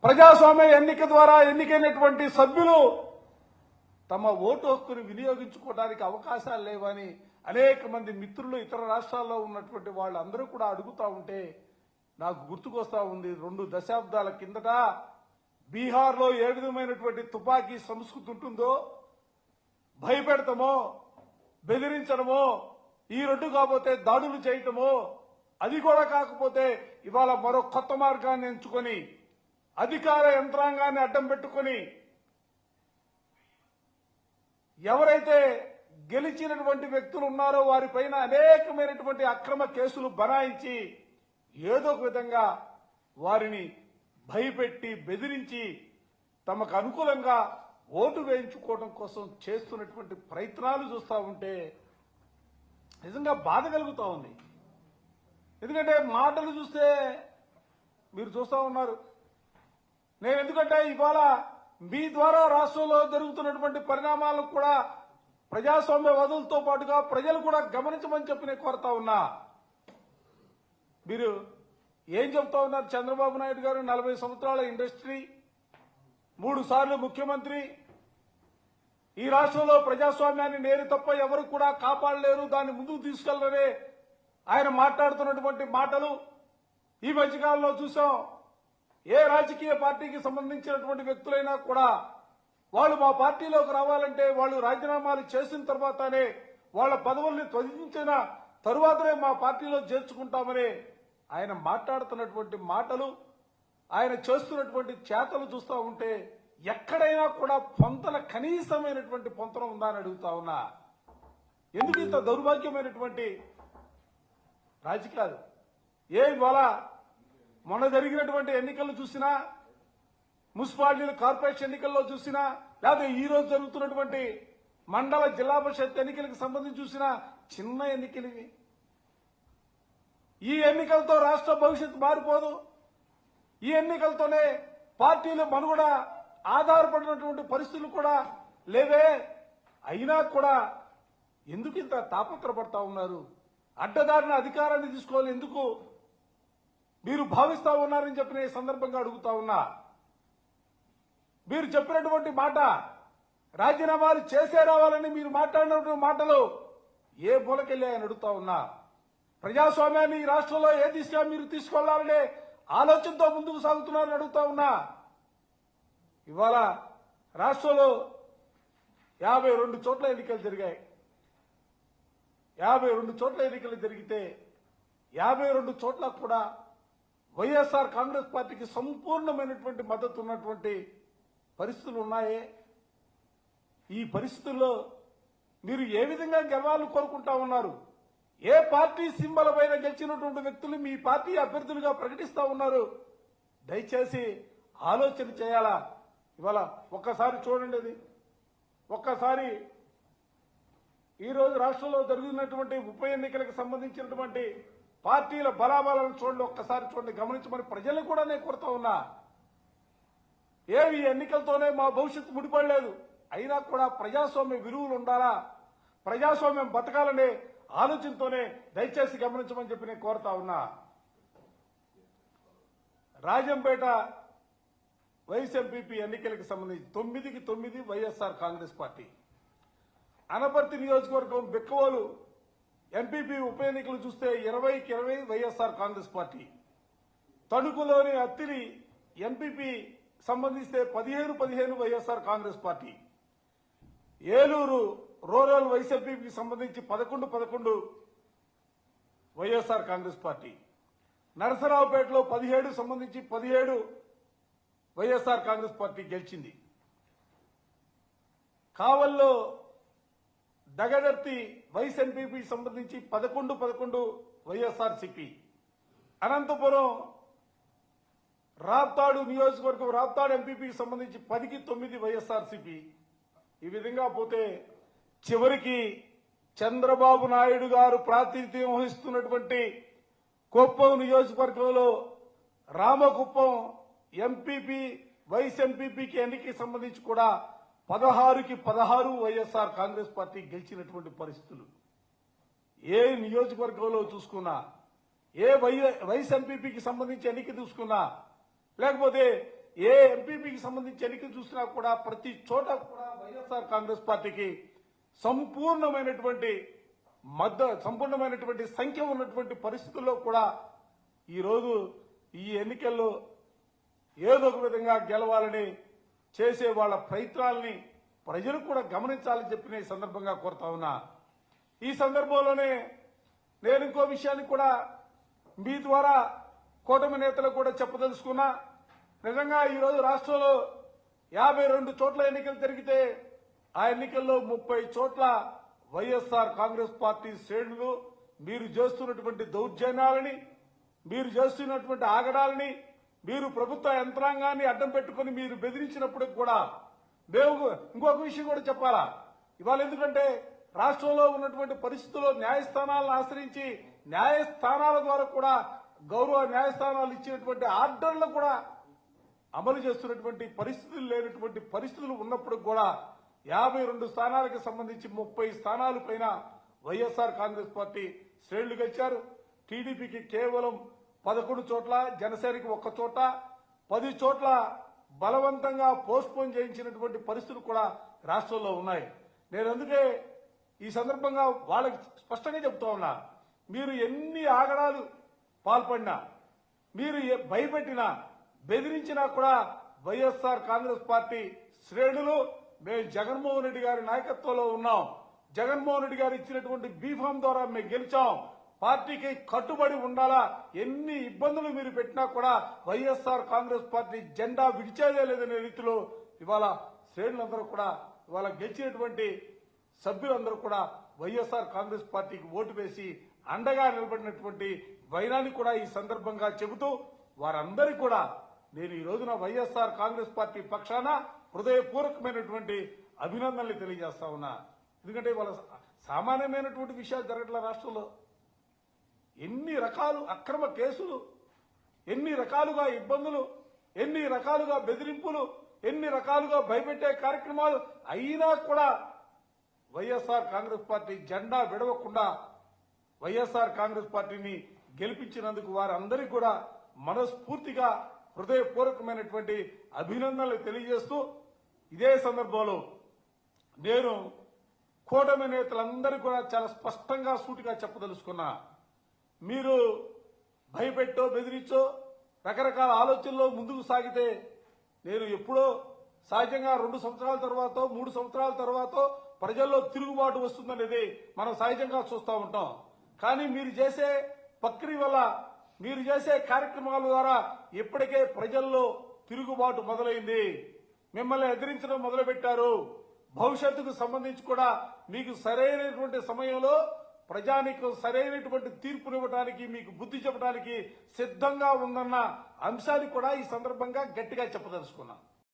ప్రజాస్వామ్య ఎన్నిక ద్వారా ఎన్నికైనటువంటి సభ్యులు తమ ఓటు హక్కును వినియోగించుకోవడానికి అవకాశాలు లేవని అనేక మంది మిత్రులు ఇతర రాష్ట్రాల్లో ఉన్నటువంటి వాళ్ళందరూ కూడా అడుగుతా ఉంటే నాకు గుర్తుకొస్తా ఉంది. 2 దశాబ్దాల కిందట బీహార్లో ఏ విధమైనటువంటి తుపాకీ సంస్కృతి ఉంటుందో, భయపెడతామో, బెదిరించడమో, ఈ 2 కాకపోతే దాడులు చేయటమో, అది కూడా కాకపోతే ఇవాళ మరో కొత్త మార్గాన్ని ఎంచుకొని అధికార యంత్రాంగాన్ని అడ్డం పెట్టుకొని ఎవరైతే గెలిచినటువంటి వ్యక్తులు ఉన్నారో వారిపైన అనేకమైనటువంటి అక్రమ కేసులు బనాయించి ఏదో ఒక విధంగా వారిని భయపెట్టి బెదిరించి తమకు అనుకూలంగా ఓటు వేయించుకోవడం కోసం చేస్తున్నటువంటి ప్రయత్నాలు చూస్తూ ఉంటే నిజంగా బాధ కలుగుతూ ఉంది. ఎందుకంటే మాటలు చూస్తే మీరు చూస్తూ ఉన్నారు. నేను ఎందుకంటే ఇవాళ మీ ద్వారా రాష్ట్రంలో జరుగుతున్నటువంటి పరిణామాలకు కూడా ప్రజాస్వామ్యవాదులతో పాటుగా ప్రజలు కూడా గమనించమని చెప్పి నేను కోరుతా ఉన్నా. మీరు ఏం చెప్తా ఉన్నారు? చంద్రబాబు నాయుడు గారు 40 సంవత్సరాల ఇండస్ట్రీ, 3 సార్లు ముఖ్యమంత్రి, ఈ రాష్ట్రంలో ప్రజాస్వామ్యాన్ని నేను తప్ప ఎవరు కూడా కాపాడలేరు, దాన్ని ముందుకు తీసుకెళ్లరే ఆయన మాట్లాడుతున్నటువంటి మాటలు ఈ మధ్యకాలంలో చూసాం. ఏ రాజకీయ పార్టీకి సంబంధించినటువంటి వ్యక్తులైనా కూడా వాళ్ళు మా పార్టీలోకి రావాలంటే వాళ్ళు రాజీనామాలు చేసిన తర్వాతనే వాళ్ళ పదవుల్ని త్యజించిన తరువాతనే మా పార్టీలో చేర్చుకుంటామని ఆయన మాట్లాడుతున్నటువంటి మాటలు, ఆయన చేస్తున్నటువంటి చేతలు చూస్తూ ఉంటే ఎక్కడైనా కూడా పొంతన, కనీసమైనటువంటి పొంతన ఉందా అని అడుగుతా ఉన్నా. ఎందుకు ఇంత దౌర్భాగ్యమైనటువంటి రాజకీయాలు? ఇవాళ మొన్న జరిగినటువంటి ఎన్నికలు చూసినా, మున్సిపాలిటీల కార్పొరేషన్ ఎన్నికల్లో చూసినా, లేదా ఈ రోజు జరుగుతున్నటువంటి మండల జిల్లా పరిషత్ ఎన్నికలకు సంబంధించి చూసినా చిన్న ఎన్నికలు ఇవి. ఈ ఎన్నికలతో రాష్ట్ర భవిష్యత్తు మారిపోదు. ఈ ఎన్నికలతోనే పార్టీలు మనుగడ ఆధారపడినటువంటి పరిస్థితులు కూడా లేవే. అయినా కూడా ఎందుకు ఇంత తాపత్రపడతా ఉన్నారు? అడ్డదారిన అధికారాన్ని తీసుకోవాలి ఎందుకు మీరు భావిస్తా ఉన్నారని చెప్పిన ఈ సందర్భంగా అడుగుతా ఉన్నా. మీరు చెప్పినటువంటి మాట రాజీనామాలు చేసే రావాలని మీరు మాట్లాడినటువంటి మాటలు ఏ మూలకెళ్ళాయని అడుగుతా ఉన్నా. ప్రజాస్వామ్యాన్ని ఈ రాష్ట్రంలో ఏ దిశగా మీరు తీసుకెళ్లాలనే ఆలోచనతో ముందుకు సాగుతున్నారని అడుగుతా ఉన్నా. ఇవాళ రాష్ట్రంలో 52 చోట్ల ఎన్నికలు జరిగాయి. 52 చోట్ల ఎన్నికలు జరిగితే 52 చోట్ల కూడా వైఎస్ఆర్ కాంగ్రెస్ పార్టీకి సంపూర్ణమైనటువంటి మద్దతు ఉన్నటువంటి పరిస్థితులు ఉన్నాయే. ఈ పరిస్థితుల్లో మీరు ఏ విధంగా గెలవాలని కోరుకుంటా ఉన్నారు? ఏ పార్టీ సింబల్ పైన గెలిచినటువంటి వ్యక్తులు మీ పార్టీ అభ్యర్థులుగా ప్రకటిస్తా ఉన్నారు? దయచేసి ఆలోచన చేయాలా. ఇవాళ ఒక్కసారి చూడండి, అది ఒక్కసారి ఈరోజు రాష్ట్రంలో జరుగుతున్నటువంటి ఉప ఎన్నికలకు సంబంధించినటువంటి పార్టీల బలాబలాలను చూడండి, ఒక్కసారి చూడండి, గమనించమని ప్రజలు కూడా నేను కోరుతా ఉన్నా. ఈ ఎన్నికలతోనే మా భవిష్యత్తు ముడిపడలేదు, అయినా కూడా ప్రజాస్వామ్య విలువలు ఉండాలా, ప్రజాస్వామ్యం బతకాలనే ఆలోచనతోనే దయచేసి గమనించమని చెప్పి నేను కోరుతా ఉన్నా. రాజంపేట వైస్ ఎంపీపీ ఎన్నికలకు సంబంధించి 9కి 9 వైఎస్ఆర్ కాంగ్రెస్ పార్టీ. అనపర్తి నియోజకవర్గం బిక్కవోలు ఎంపీపీ ఉప ఎన్నికలు చూస్తే 20కి 20 వైఎస్ఆర్ కాంగ్రెస్ పార్టీ. తణుకులోని అత్తిలి ఎంపీపీ సంబంధిస్తే 15-15 YSR Congress party. Eluru rural vice ఎంపీపీకి సంబంధించి 11-11 వైఎస్ఆర్ కాంగ్రెస్ పార్టీ. నరసరావుపేటలో 17 సంబంధించి 17 వైఎస్ఆర్ కాంగ్రెస్ పార్టీ గెలిచింది. కావల్లో దగదర్తి వైస్ ఎంపీపీకి సంబంధించి 11-11 వైఎస్ఆర్సీపీ. అనంతపురం రాప్తాడు నియోజకవర్గం రాప్తాడు ఎంపీపీకి సంబంధించి 10కి 9 వైఎస్ఆర్సీపీ. ఈ విధంగా పోతే చివరికి చంద్రబాబు నాయుడు గారు ప్రాతినిధ్యం వహిస్తున్నటువంటి కుప్పం నియోజకవర్గంలో రామకుప్పం ఎంపీపీ వైస్ ఎంపీపీకి ఎన్నికకి సంబంధించి కూడా 16కి 16 వైఎస్ఆర్ కాంగ్రెస్ పార్టీ గెలిచినటువంటి పరిస్థితులు. ఏ నియోజకవర్గంలో చూసుకున్నా, ఏ వైస్ ఎంపీపీకి సంబంధించి ఎన్నిక చూసుకున్నా, లేకపోతే ఏ ఎంపీపీకి సంబంధించి ఎన్నికలు చూసినా కూడా ప్రతి చోట కూడా వైఎస్ఆర్ కాంగ్రెస్ పార్టీకి సంపూర్ణమైనటువంటి సంఖ్య ఉన్నటువంటి పరిస్థితుల్లో కూడా ఈరోజు ఈ ఎన్నికల్లో ఏదో ఒక విధంగా గెలవాలని చేసే వాళ్ళ ప్రయత్నాలని ప్రజలు కూడా గమనించాలని చెప్పిన ఈ సందర్భంగా కోరుతా ఉన్నా. ఈ సందర్భంలోనే నేను ఇంకో విషయాన్ని కూడా మీ ద్వారా కూటమి నేతలకు కూడా చెప్పదలుచుకున్నా. నిజంగా ఈరోజు రాష్ట్రంలో 52 చోట్ల ఎన్నికలు జరిగితే ఆ ఎన్నికల్లో 30 చోట్ల వైఎస్ఆర్ కాంగ్రెస్ పార్టీ శ్రేణులు మీరు చేస్తున్నటువంటి దౌర్జన్యాలని, మీరు చేస్తున్నటువంటి ఆగడాలని, మీరు ప్రభుత్వ యంత్రాంగాన్ని అడ్డం పెట్టుకుని మీరు బెదిరించినప్పుడు కూడా మేము ఇంకొక విషయం కూడా చెప్పాలా. ఇవాళ ఎందుకంటే రాష్ట్రంలో ఉన్నటువంటి పరిస్థితుల్లో న్యాయస్థానాలను ఆశ్రయించి న్యాయస్థానాల ద్వారా కూడా గౌరవ న్యాయస్థానాలు ఇచ్చినటువంటి ఆర్డర్లు కూడా అమలు చేస్తున్నటువంటి పరిస్థితులు లేనటువంటి పరిస్థితులు ఉన్నప్పుడు కూడా 52 స్థానాలకు సంబంధించి 30 స్థానాల పైన వైఎస్ఆర్ కాంగ్రెస్ పార్టీ శ్రేణులు గెలిచారు. టీడీపీకి కేవలం 11 చోట్ల, జనసేనకి 1 చోట, 10 చోట్ల బలవంతంగా పోస్ట్ పోన్ చేయించినటువంటి పరిస్థితులు కూడా రాష్ట్రంలో ఉన్నాయి. నేను అందుకే ఈ సందర్భంగా వాళ్ళకి స్పష్టంగా చెప్తా ఉన్నా, మీరు ఎన్ని ఆగడాలు పాల్పడినా, మీరు భయపెట్టినా, బెదిరించినా కూడా వైఎస్ఆర్ కాంగ్రెస్ పార్టీ శ్రేణులు మేము జగన్మోహన్ రెడ్డి గారి నాయకత్వంలో ఉన్నాం. జగన్మోహన్ రెడ్డి గారు ఇచ్చినటువంటి బీఫామ్ ద్వారా మేము గెలిచాం. పార్టీకి కట్టుబడి ఉండాలా. ఎన్ని ఇబ్బందులు మీరు పెట్టినా కూడా వైఎస్ఆర్ కాంగ్రెస్ పార్టీ జెండా విడిచేదే లేదనే రీతిలో ఇవాళ శ్రేణులందరూ కూడా, ఇవాళ గెలిచినటువంటి సభ్యులందరూ కూడా వైఎస్ఆర్ కాంగ్రెస్ పార్టీకి ఓటు వేసి అండగా నిలబడినటువంటి వైనాన్ని కూడా ఈ సందర్భంగా చెబుతూ వారందరికీ కూడా నేను ఈ రోజున వైఎస్ఆర్ కాంగ్రెస్ పార్టీ పక్షాన హృదయపూర్వకమైనటువంటి అభినందనలు తెలియజేస్తా ఉన్నా. ఎందుకంటే వాళ్ళ సామాన్యమైనటువంటి విషయాలు జరగట్ల. రాష్ట్రంలో ఎన్ని రకాలు అక్రమ కేసులు, ఎన్ని రకాలుగా ఇబ్బందులు, ఎన్ని రకాలుగా బెదిరింపులు, ఎన్ని రకాలుగా భయపెట్టే కార్యక్రమాలు అయినా కూడా వైఎస్ఆర్ కాంగ్రెస్ పార్టీ జెండా విడవకుండా వైఎస్ఆర్ కాంగ్రెస్ పార్టీని గెలిపించినందుకు వారందరికీ కూడా మనస్ఫూర్తిగా హృదయపూర్వకమైనటువంటి అభినందనలు తెలియజేస్తూ, ఇదే సందర్భంలో నేను కూటమి నేతలందరికీ కూడా చాలా స్పష్టంగా సూటిగా చెప్పదలుచుకున్నా. మీరు భయపెట్టో బెదిరించో రకరకాల ఆలోచనలో ముందుకు సాగితే నేను ఎప్పుడో సహజంగా 2 సంవత్సరాల తర్వాత 3 సంవత్సరాల తర్వాత ప్రజల్లో తిరుగుబాటు వస్తుందనేది మనం సహజంగా చూస్తూ ఉంటాం. కానీ మీరు చేసే ప్రక్రియ వల్ల, మీరు చేసే కార్యక్రమాల ద్వారా ఇప్పటికే ప్రజల్లో తిరుగుబాటు మొదలైంది. మిమ్మల్ని ఎదిరించడం మొదలుపెట్టారు. భవిష్యత్తుకు సంబంధించి కూడా మీకు సరైనటువంటి సమయంలో ప్రజానికి సరైనటువంటి తీర్పునివ్వడానికి, మీకు బుద్ధి చెప్పడానికి సిద్ధంగా ఉందన్న అంశాన్ని కూడా ఈ సందర్భంగా గట్టిగా చెప్పదలుచుకున్నాను.